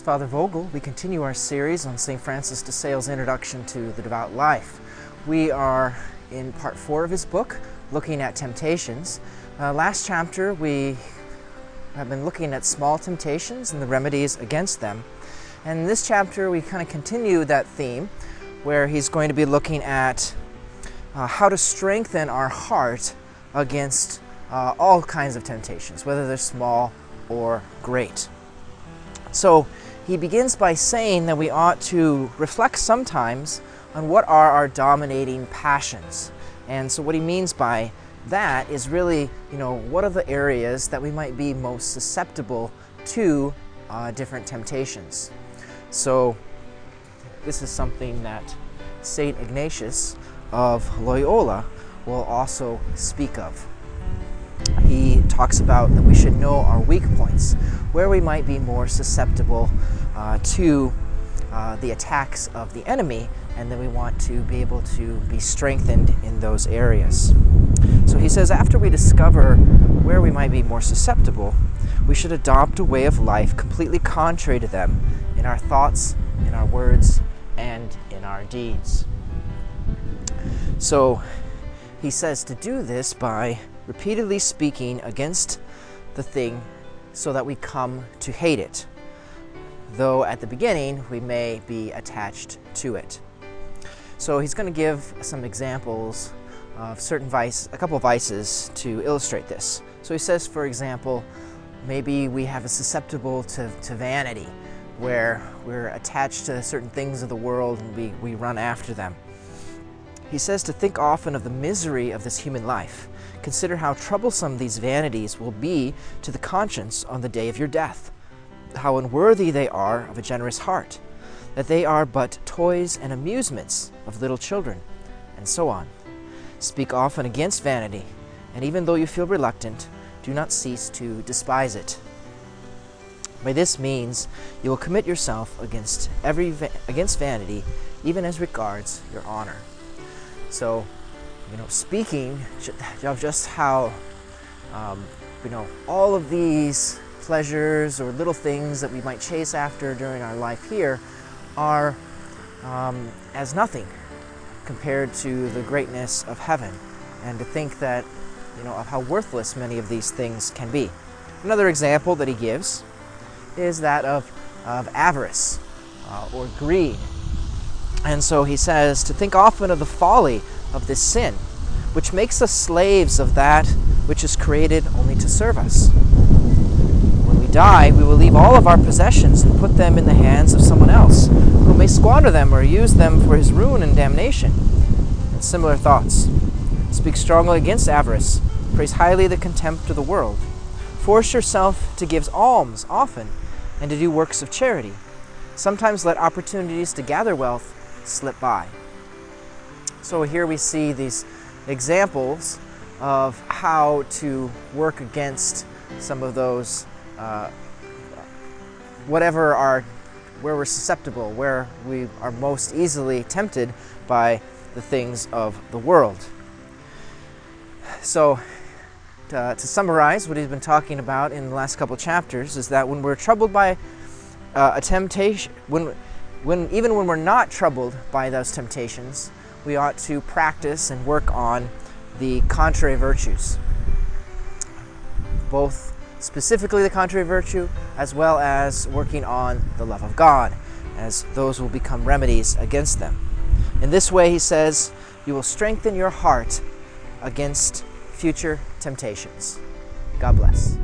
is Father Vogel. We continue our series on St. Francis de Sales' Introduction to the Devout Life. We are in part 4 of his book, looking at temptations. Last chapter we have been looking at small temptations and the remedies against them. And in this chapter we kind of continue that theme, where he's going to be looking at how to strengthen our heart against all kinds of temptations, whether they're small or great. So he begins by saying that we ought to reflect sometimes on what are our dominating passions. And so what he means by that is really, what are the areas that we might be most susceptible to different temptations. So this is something that St. Ignatius of Loyola will also speak of. He talks about that we should know our weak points, where we might be more susceptible to the attacks of the enemy, and then we want to be able to be strengthened in those areas. So he says, after we discover where we might be more susceptible, we should adopt a way of life completely contrary to them in our thoughts, in our words, and in our deeds. So he says to do this by repeatedly speaking against the thing so that we come to hate it, though at the beginning we may be attached to it. So he's going to give some examples of a couple of vices to illustrate this. So he says, for example, maybe we have a susceptible to vanity, where we're attached to certain things of the world and we run after them. He says to think often of the misery of this human life. Consider how troublesome these vanities will be to the conscience on the day of your death, how unworthy they are of a generous heart, that they are but toys and amusements of little children, and so on. Speak often against vanity, and even though you feel reluctant, do not cease to despise it. By this means, you will commit yourself against vanity, even as regards your honor. So, speaking of just how, all of these pleasures or little things that we might chase after during our life here are as nothing compared to the greatness of heaven, and to think that, of how worthless many of these things can be. Another example that he gives is that of avarice or greed. And so he says to think often of the folly of this sin, which makes us slaves of that which is created only to serve us. When we die, we will leave all of our possessions and put them in the hands of someone else, who may squander them or use them for his ruin and damnation. And similar thoughts. Speak strongly against avarice. Praise highly the contempt of the world. Force yourself to give alms often and to do works of charity. Sometimes let opportunities to gather wealth slip by. So here we see these examples of how to work against some of those, where we're susceptible, where we are most easily tempted by the things of the world. So to summarize what he's been talking about in the last couple chapters is that when we're troubled by a temptation, even when we're not troubled by those temptations, we ought to practice and work on the contrary virtues, both specifically the contrary virtue as well as working on the love of God, as those will become remedies against them. In this way, he says, you will strengthen your heart against future temptations. God bless.